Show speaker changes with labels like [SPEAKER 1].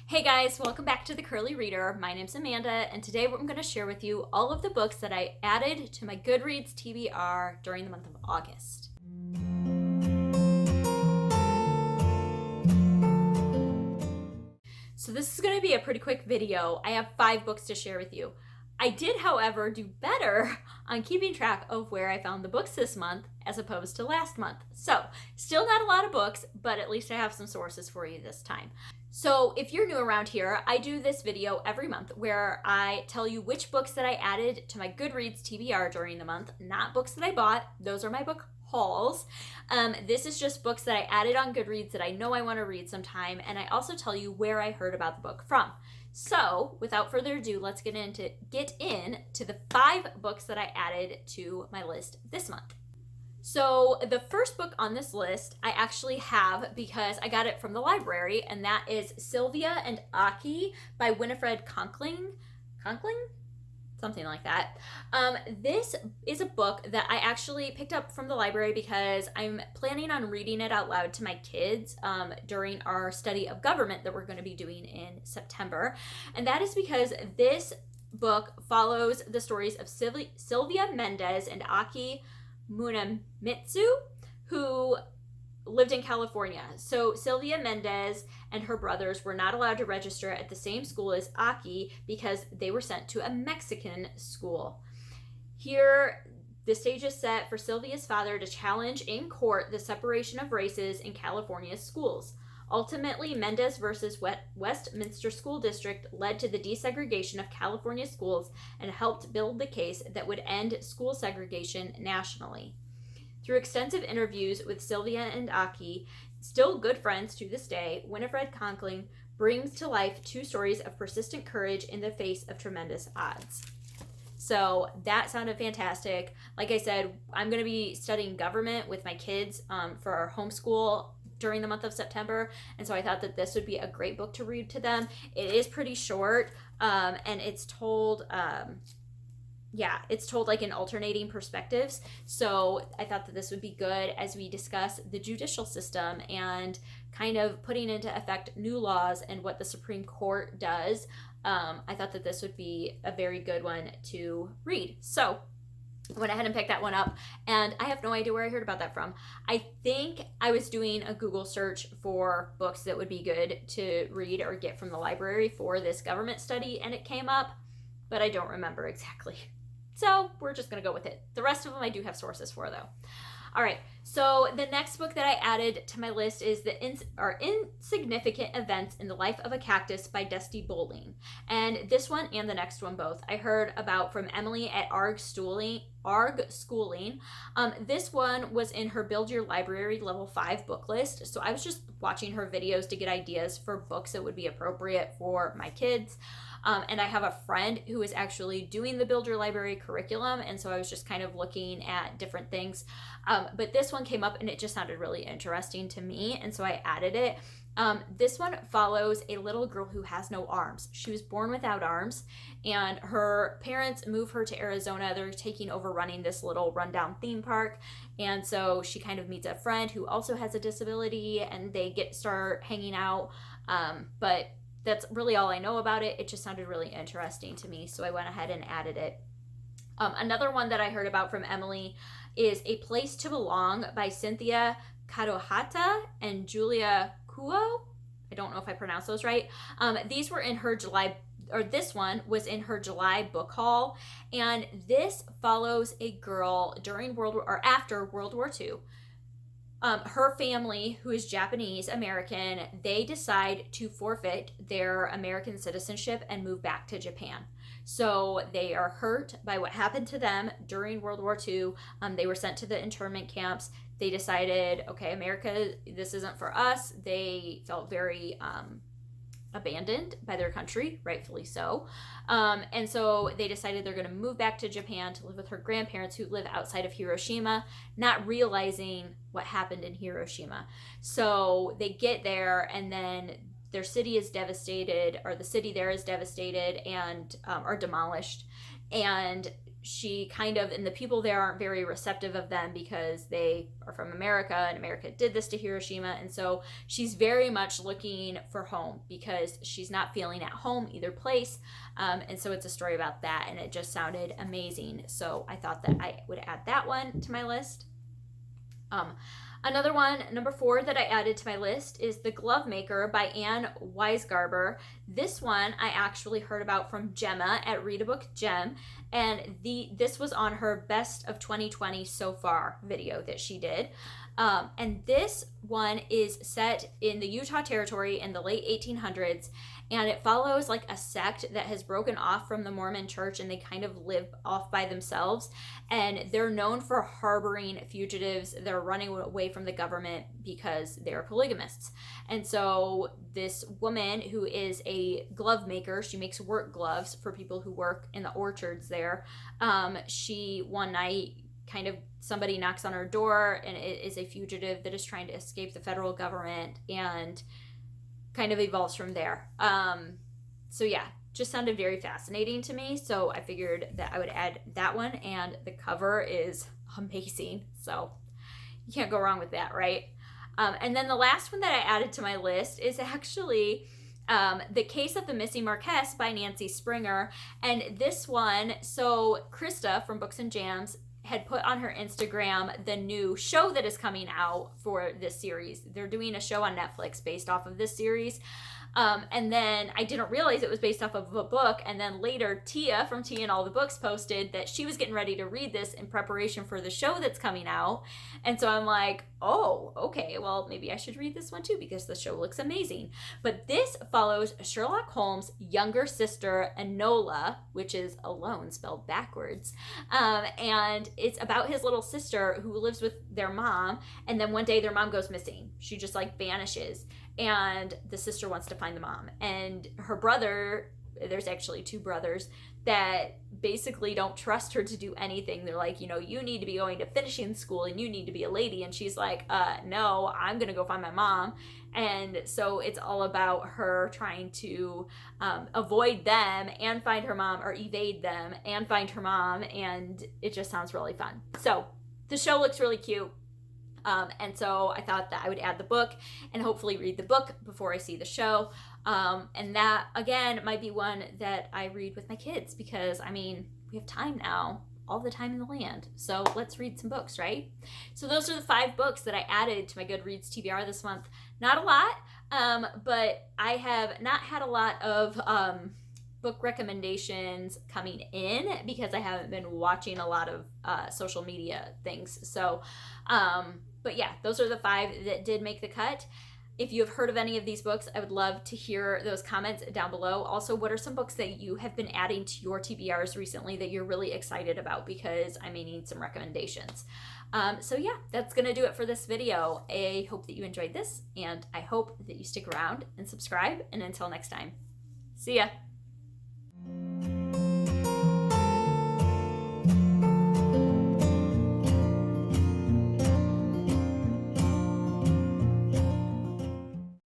[SPEAKER 1] Hey guys, welcome back to the Curly Reader. My name's Amanda, and today I'm going to share with you all of the books that I added to my Goodreads TBR during the month of August. So this is going to be a pretty quick video. I have 5 books to share with you. I did, however, do better on keeping track of where I found the books this month as opposed to last month. So, still not a lot of books, but at least I have some sources for you this time. So, if you're new around here, I do this video every month where I tell you which books that I added to my Goodreads TBR during the month, not books that I bought. Those are my book hauls. This is just books that I added on Goodreads that I know I want to read sometime, and I also tell you where I heard about the book from. So, without further ado, let's get into the 5 books that I added to my list this month. So, the first book on this list I actually have because I got it from the library, and that is Sylvia and Aki by Winifred Conkling? Something like that. This is a book that I actually picked up from the library because I'm planning on reading it out loud to my kids during our study of government that we're going to be doing in September. And that is because this book follows the stories of Sylvia Mendez and Aki Munamitsu, who lived in California. So Sylvia Mendez and her brothers were not allowed to register at the same school as Aki because they were sent to a Mexican school. Here, the stage is set for Sylvia's father to challenge in court the separation of races in California's schools. Ultimately, Mendez versus Westminster School District led to the desegregation of California schools and helped build the case that would end school segregation nationally. Through extensive interviews with Sylvia and Aki, still good friends to this day, Winifred Conkling brings to life 2 stories of persistent courage in the face of tremendous odds. So that sounded fantastic. Like I said, I'm going to be studying government with my kids for our homeschool during the month of September, and so I thought that this would be a great book to read to them. It is pretty short, and it's told like in alternating perspectives. So I thought that this would be good as we discuss the judicial system and kind of putting into effect new laws and what the Supreme Court does. I thought that this would be a very good one to read. So I went ahead and picked that one up, and I have no idea where I heard about that from. I think I was doing a Google search for books that would be good to read or get from the library for this government study, and it came up, but I don't remember exactly. So we're just going to go with it. The rest of them I do have sources for, though. All right, so the next book that I added to my list is Insignificant Events in the Life of a Cactus by Dusty Bowling. And this one and the next one both I heard about from Emily at ARG Schooling. This one was in her Build Your Library Level 5 book list. So I was just watching her videos to get ideas for books that would be appropriate for my kids. And I have a friend who is actually doing the Build Your Library curriculum, and so I was just kind of looking at different things. But this one came up and it just sounded really interesting to me, and so I added it. This one follows a little girl who has no arms. She was born without arms, and her parents move her to Arizona. They're taking over running this little rundown theme park, and so she kind of meets a friend who also has a disability, and they start hanging out. But that's really all I know about it. It just sounded really interesting to me, so I went ahead and added it. Another one that I heard about from Emily is A Place to Belong by Cynthia Kadohata and Julia Kuo. I don't know if I pronounced those right. These were in her July, or this one was in her July book haul, and this follows a girl during after World War II. Her family, who is Japanese American, they decide to forfeit their American citizenship and move back to Japan. So they are hurt by what happened to them during World War II. They were sent to the internment camps. They decided, okay, America, this isn't for us. They felt very abandoned by their country, rightfully so. And so they decided they're going to move back to Japan to live with her grandparents who live outside of Hiroshima, not realizing what happened in Hiroshima. So they get there, and then their city is devastated, or the city there is devastated and are demolished. And she kind of, and the people there aren't very receptive of them because they are from America and America did this to Hiroshima. And so she's very much looking for home because she's not feeling at home either place. And so it's a story about that, and it just sounded amazing. So I thought that I would add that one to my list. Another one, number 4, that I added to my list is The Glove Maker by Anne Weisgarber. This one I actually heard about from Gemma at Read a Book Gem, and this was on her Best of 2020 So Far video that she did. And this one is set in the Utah Territory in the late 1800s, and it follows like a sect that has broken off from the Mormon church, and they kind of live off by themselves, and they're known for harboring fugitives. They're running away from the government because they're polygamists. And so this woman who is a glove maker, she makes work gloves for people who work in the orchards there. She one night somebody knocks on her door, and it is a fugitive that is trying to escape the federal government, and kind of evolves from there. So yeah, just sounded very fascinating to me. So I figured that I would add that one, and the cover is amazing. So you can't go wrong with that, right? And then the last one that I added to my list is actually The Case of the Missing Marquess by Nancy Springer. And this one, so Krista from Books and Jams had put on her Instagram the new show that is coming out for this series. They're doing a show on Netflix based off of this series. And then I didn't realize it was based off of a book. And then later, Tia from Tia and All the Books posted that she was getting ready to read this in preparation for the show that's coming out. And so I'm like, oh, okay, well, maybe I should read this one too because the show looks amazing. But this follows Sherlock Holmes' younger sister, Enola, which is alone spelled backwards. And it's about his little sister who lives with their mom. And then one day their mom goes missing. She just like vanishes. And the sister wants to find the mom. And her brother, there's actually 2 brothers that basically don't trust her to do anything. They're like, you need to be going to finishing school and you need to be a lady. And she's like, no, I'm going to go find my mom. And so it's all about her trying to avoid them and find her mom, or evade them and find her mom. And it just sounds really fun. So the show looks really cute. And so I thought that I would add the book and hopefully read the book before I see the show. And that, again, might be one that I read with my kids because, we have time now, all the time in the land. So let's read some books, right? So those are the 5 books that I added to my Goodreads TBR this month. Not a lot, but I have not had a lot of book recommendations coming in because I haven't been watching a lot of social media things. So, but yeah, those are the 5 that did make the cut. If you have heard of any of these books, I would love to hear those comments down below. Also, what are some books that you have been adding to your TBRs recently that you're really excited about? Because I may need some recommendations. So yeah, that's going to do it for this video. I hope that you enjoyed this, and I hope that you stick around and subscribe. And until next time, see ya.